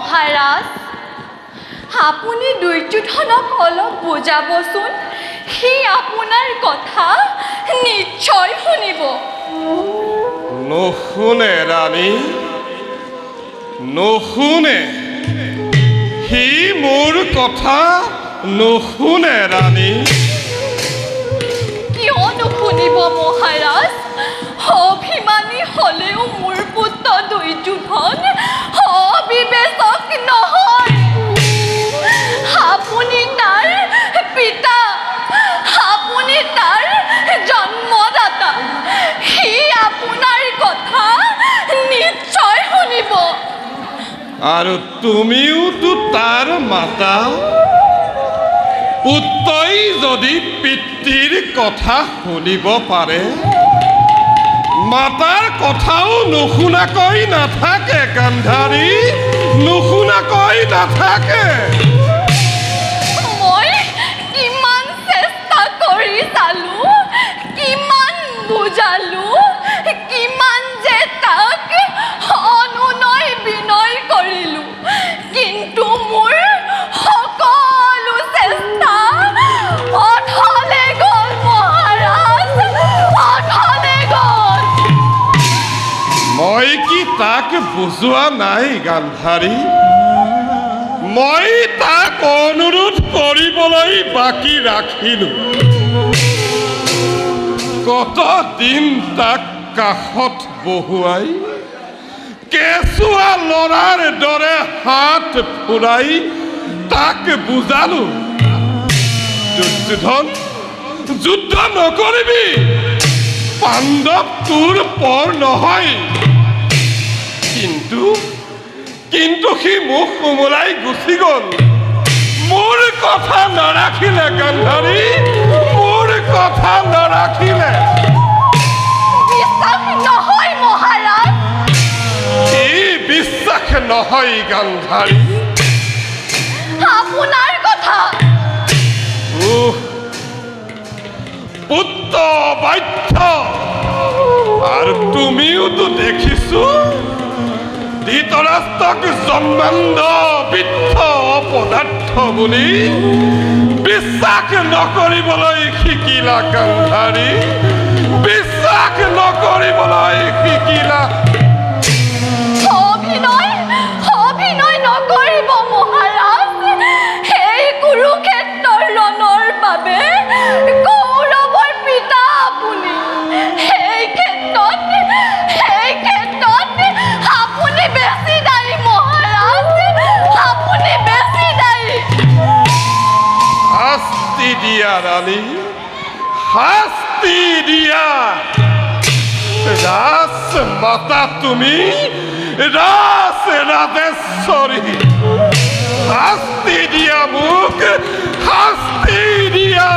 মহাৰাজ আপুনি দুৰ্যোধনক অলপ বুজাবচোন সি আপোনাৰ কথা নিশ্চয় শুনিব নুশুনে ৰাণী নুশুনে সি মোৰ কথা নুশুনে ৰাণী কিয় নুশুনিব মহাৰাজ অভিমানী হলেও মোৰ পুত্ৰ দুৰ্যোধন অবিবেচক নহয় আপুনি তাৰ পিতা আপুনি তাৰ জন্মদাতা সি আপোনাৰ কথা নিশ্চয় শুনিব আৰু তুমিওতো তাৰ মাতা পুত্ৰই যদি পিতৃৰ কথা শুনিব পাৰে মাতাৰ কথাও নুশুনাকৈ নাথাকে গান্ধাৰী নুশুনাকৈ নাথাকে মই কিমান চেষ্টা কৰি চালো কিমান বুজালো কিমান যে তাক অনুনয় বিনয় কৰিলো কিন্তু মোৰ সকলো চেষ্টা অথলে গ'ল মহাৰাজ অথলে গ'ল মই কি তাক বুজোৱা নাই গান্ধাৰী মই তাক অনুৰোধ কৰিবলৈ বাকী ৰাখিলো কত দিন তাক কাষত বহুৱাই কেঁচুৱা ল'ৰাৰ দৰে হাত ফুৰাই তাক বুজালো দুৰ্যোধন যুদ্ধ নকৰিবি পাণ্ডৱ তোৰ পৰ নহয় কিন্তু সি মুখ কোমলাই গুচি গ'ল মোৰ কথা নাৰাখিলে গান্ধাৰী মোৰ কথা নাৰাখিলে বিশ্বাস নহয় মহাৰাজ এই বিশ্বাস নহয় গান্ধাৰী আপোনাৰ কথা পুত্ৰ বাধ্য আৰু তুমিওতো দেখিছো ধৃতৰাষ্ট্ৰক জন্মান্ধ বৃদ্ধ অপদাৰ্থ বুলি বিশ্বাস নকৰিবলৈ শিকিলা গান্ধাৰী বিশ্বাস নকৰিবলৈ শিকিলা অভিনয় নকৰিব মহাৰাজ সেই কুৰুক্ষেত্ৰৰ ৰণৰ বাবে কৌৰৱৰ পিতা আপুনি সেই ক্ষেত্ৰত আপুনি বেছি দায়ী মহাৰাজ আপুনি বেছি দায়ী শাস্তি দিয়া ৰাণী শাস্তি দিয়া ৰাজ মাতা তুমি ৰাজ ৰাজেশ্বৰী শাস্তি দিয়া মোক শাস্তি দিয়া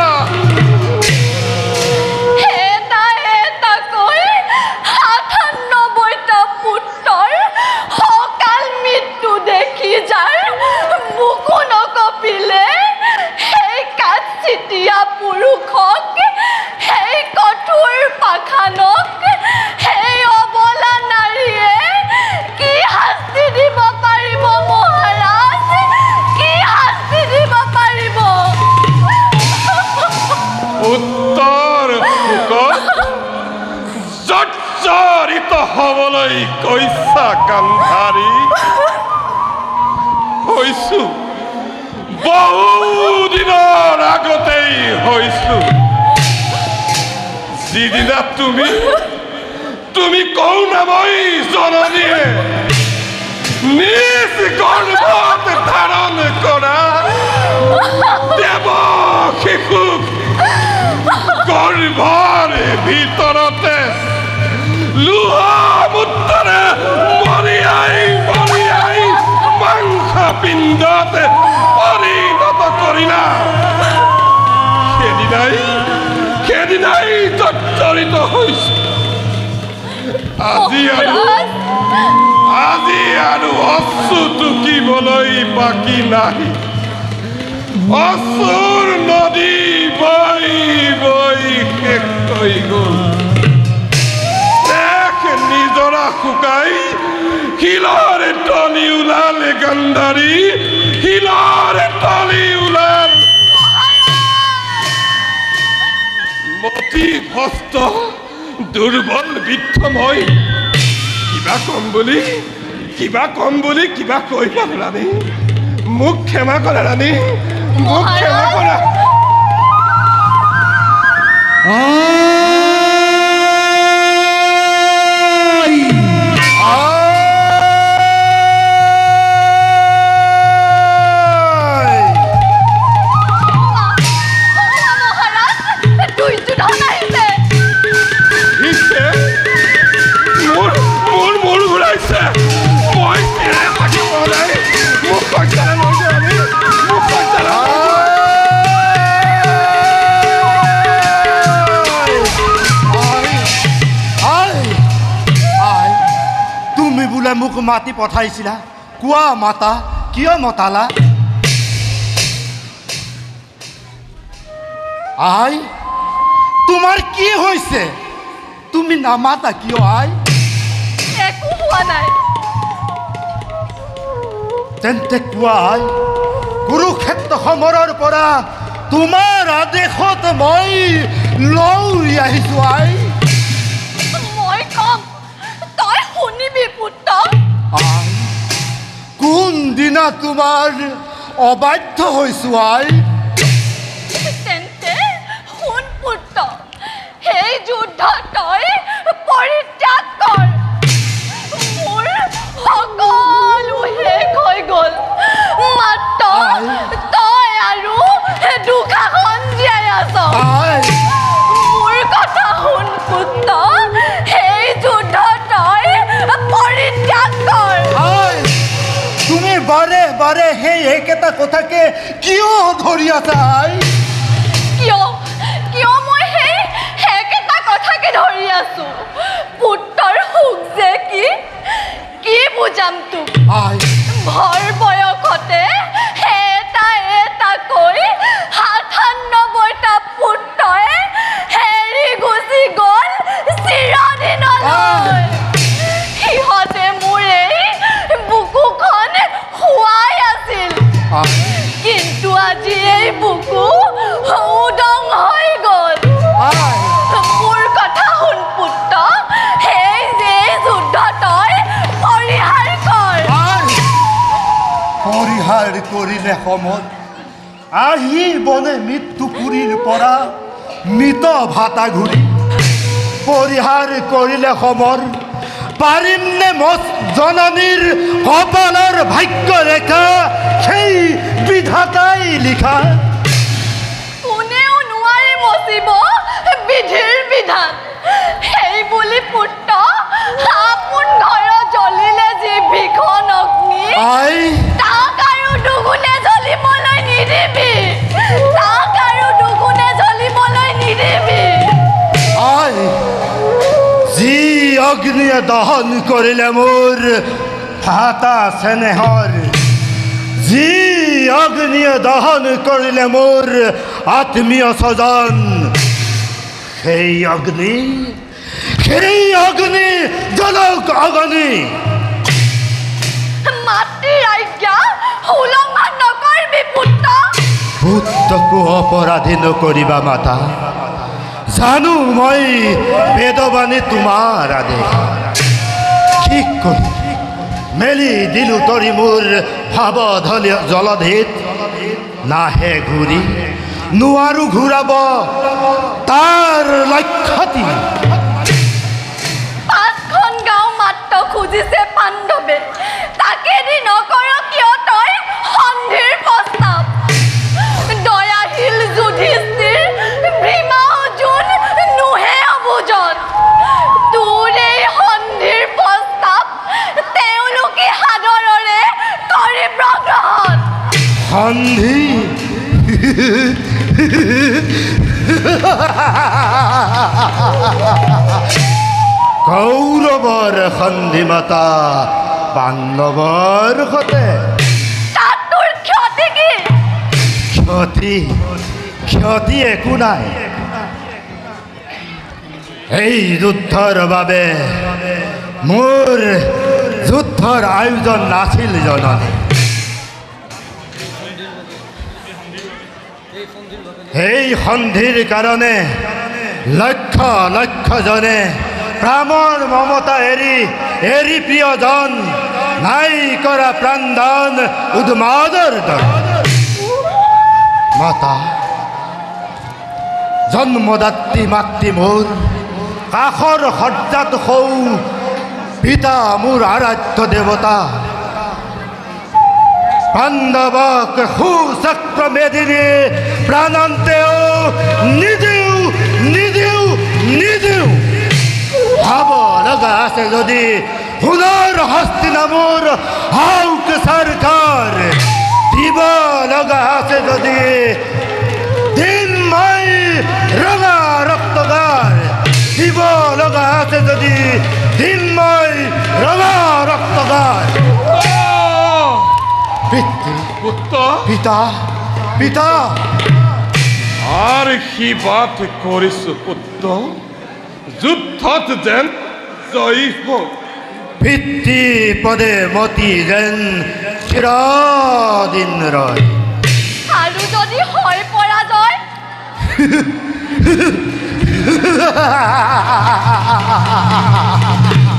এটাকৈ ৯৭টা পুত্ৰৰ সকাল মৃত্যু দেখি যাৰ বুকু নকঁপিলে সেই কাঠচিতীয়া পুৰুষক সেই কঠোৰ পাষাণক সেই অবলা নাৰীয়ে কি শাস্তি দিব পাৰিব মহাৰাজ কি শাস্তি দিব পাৰিব উত্তৰ শোকত জৰ্জৰিত হ'বলৈ কৈছা গান্ধাৰী হৈছো বহুদিনৰ আগতেই হৈছো যিদিনা তুমি কৰুণাময়ী জননীয়ে নিজ গৰ্ভত ধাৰণ কৰা দেৱ শিশুক গৰ্ভৰ ভিতৰতে লোহা মুদ্ৰাৰে মৰিয়াই মাংস পিণ্ডত পৰিণত কৰিলা সেইদিনাই জৰ্জৰিত হৈছো আজি আৰু অশ্ৰু টুকিবলৈ বাকী নাই অশ্ৰুৰ নদী বৈ শেষ হৈ গ'ল নিজৰা শুকাই শিলৰ তলি ওলালে গান্ধাৰী, শিলৰ তলি ওলাল। মতি ভস্ত দুৰ্বল বৃদ্ধ মই, কিবা কম বুলি কিবা কৈ পালো ৰাণী। মোক ক্ষমা কৰা ৰাণী, মোক ক্ষমা কৰা। মোক মাতি পঠাইছিলা, কোৱা মাতা, কিয় মতালা? আই, তোমাৰ কি হৈছে? তুমি নামাতা কিয় আই? একো হোৱা নাই। তেন্তে কোৱা আই, কুৰুক্ষেত্ৰ সমৰৰ পৰা তোমাৰ আদেশত মই লৈ আহিছো আই। মই কম, তই শুনিবি পুত্ৰ। আই, কোনদিনা তোমাৰ অবাধ্য হৈছো আই? তেন্তে শুন পুত্ৰ, সেই যুদ্ধ তই পৰিত্যাগ কৰ। মোৰ সকলো শেষ হৈ গ'ল, মাত্ৰ তই আৰু দুখাখন জীয়াই আছ। মোৰ কথা শুন পুত্ৰ, সেই যুদ্ধ তই পৰিত্যাগ কৰ। তুমি বাৰে বাৰে সেই একেটা কথাকে কিয় ধৰি আছা আই? কিয় মই সেই একেটা কথাকে ধৰি আছো? পুত্ৰৰ সুখ যে কি বুজাম তোক? ভৰ বয়সতে এটাকৈ ৯৭টা পুত্ৰই হেৰি গুচি গ'ল চিৰদিনলৈ। সিহঁতে মোৰ এই বুকুখন শুৱাই আছিল, কিন্তু আজি এই বুকু উদং হৈ গ'ল। মোৰ কথা শুন পুত্ৰ, সেই যে যুদ্ধ তই পৰিহাৰ কৰ। পৰিহাৰ কৰিলে সময় আহিবনে মৃত্যুপুৰীৰ পৰা মৃত ভাতা ঘূৰি? পৰিহাৰ কৰিলে সমৰ পাৰিমনে মচ জননীৰ কপালৰ ভাগ্য ৰেখা সেই বিধাতাই লিখা? কোনেও নোৱাৰি মচিব বিধিৰ বিধান। সেই বুলি পুত্ৰ আপোন ঘৰত জ্বলিলে যি ভীষণ অগ্নি, তাক আৰু দুগুণে জ্বলিবলৈ নিদিবি, তাক আৰু দুগুণে জ্বলিবলৈ নিদিবি। যি অগ্নিয়ে দহন কৰিলে মোৰ ভাতা চেনেহৰ, যি অগ্নিয়ে দহন কৰিলে মোৰ আত্মীয় স্বজন, সেই অগ্নি জনক অগ্নি। মাতৃৰ আজ্ঞা উলংঘন নকৰিবি পুত্ৰ। পুত্ৰকো অপৰাধী নকৰিবা মাতা, জানো মই বেদবাণী তোমাৰ আদেশ। কি কৰি মেলি দিলো তৰি মোৰ ভাৱ জলধিত, নাহে ঘূৰি নোৱাৰো ঘূৰাব তাৰ লক্ষ্যটি। ৫খন গাঁও মাত্ৰ খুজিছে পাণ্ডৱে, তাকে দি নকৰ কিয় তই সন্ধিৰ প্ৰস্তাৱ? দয়াশীল যুধিষ্ঠিৰ, ভীমা অৰ্জুন, নোহে অবুজন, তোৰ এই সন্ধিৰ প্ৰস্তাৱ তেওঁলোকে সাদৰেৰে কৰিব গ্ৰহণ। সন্ধি কৌৰৱৰ সন্ধি মাতা পাণ্ডৱৰ সতে। তাত তোৰ ক্ষতি কি? ক্ষতি একো নাই। এই যুদ্ধৰ বাবে মোৰ যুদ্ধ যুদ্ধৰ আয়োজন নাছিল জননী। এই সন্ধিৰ কাৰণে লক্ষ লক্ষ জনে প্ৰাণৰ মমতা এৰি প্ৰিয়জন নাই কৰা প্ৰাণদান উন্মাদৰ দৰে। মাতা জন্মদাত্ৰী মাতৃ মোৰ কাষৰ সজ্জাত সৌ পিতা মোৰ আৰাধ্য দেৱতা পাণ্ডৱক সুচক্ৰ মেদিনী প্ৰাণন্তেও নিদিওঁ নিদিওঁ নিদিওঁ। ভাব লগা আছে যদি সোণৰ হস্তিনাপুৰ হওক চৰকাৰ, দিব লগা আছে যদি দিনময় ৰঙা ৰক্তগাৰ, দিব লগা আছে যদি দিনময় ৰঙা ৰক্তগাৰ। পুত্ৰ পিতা পিতা আৰ কি বাত কৰিছো পুত্ৰ, যুদ্ধত যেন জয়ী হোক। পিতৃ পদে মতি যেন চিৰদিন ৰয়। আৰু যদি হয় পৰাজয়,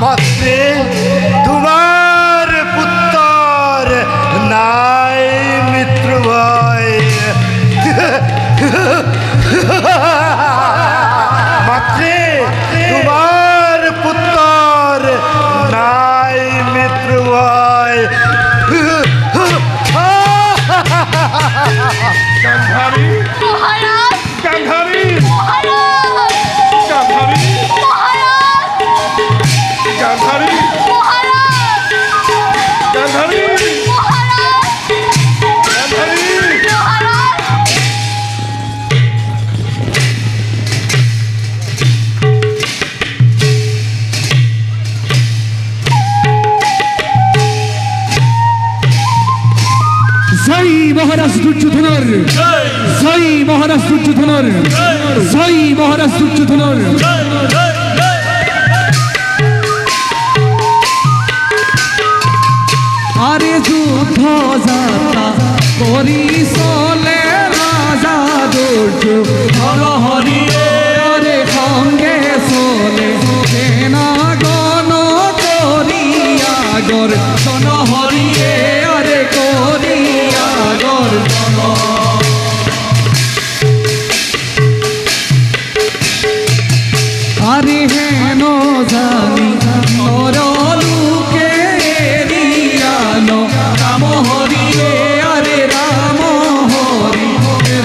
মাতৃ তোমাৰ পুত্ৰৰ নাই মৃত্যু ভয়। মাতৃ তোমাৰ পুত্ৰৰ নাই মৃত্যু ভয়। গান্ধাৰী মহাৰাজ গান্ধাৰী মহাৰাজ গান্ধাৰী মহাৰাজ গান্ধাৰী মহাৰাজ গান্ধাৰী মহাৰাজ গান্ধাৰী। মহাৰাজ। জয় মহারাজ দুর্যোধনের, জয় মহারাজ দুর্যোধনের, জয় মহারাজ দুর্যোধনের। আরে যুদ্ধ যাত্রা করি চলে রাজা দুর্যোধন হরিয়ে, আরে সঙ্গে চলে সেনা গণ করিয়া গর্জন হরিয়ে, আরে করিয়া গর্জন। আরে হেন জানি নরলোকে এরিয়ানো রাম হরিয়ে, আরে রাম হরি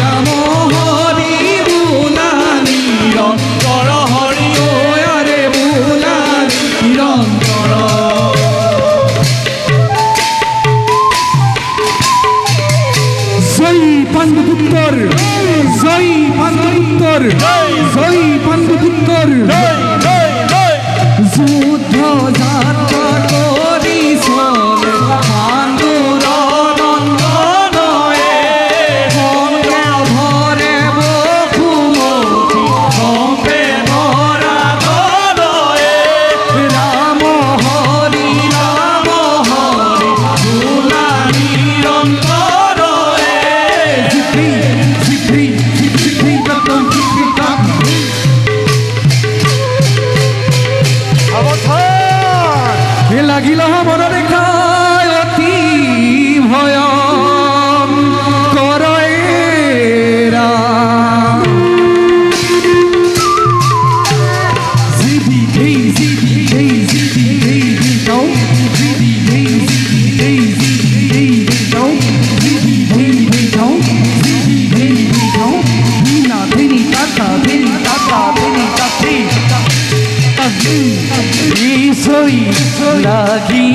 রাম হরি বুলা নিরন্তর হরি ও, আরে বুলা নিরন্তর। জয় পাণ্ডুপুত্তর, জয় পাণ্ডুপুত্তর, জয় পাণ্ডুপুত্তর। যুদ্ধ যাত্রা করি চলে পাণ্ডুর নন্দনয়ে, সঙ্গে ধরে বসুমতী সঙ্গে ধরা ধরয়ে। রাম হরি ভোলা নিরন্তরে। জিপ্রি জিপ্রি জিপ্রি দত্তম জিপ্রি দত্তম। এ লাগিল মন রেখায় অতি ভয় করেরা। জিবি ধেই জিবি ধেই জিবি ধেই দাও, জিবি ধেই জিবি ধেই জিবি ধেই দাও, জিবি ধেই দাও, জিবি ধেই দাও। না ধেনি টাকা ধেনি টাকা ধেনি টাকা। এই সই লাগি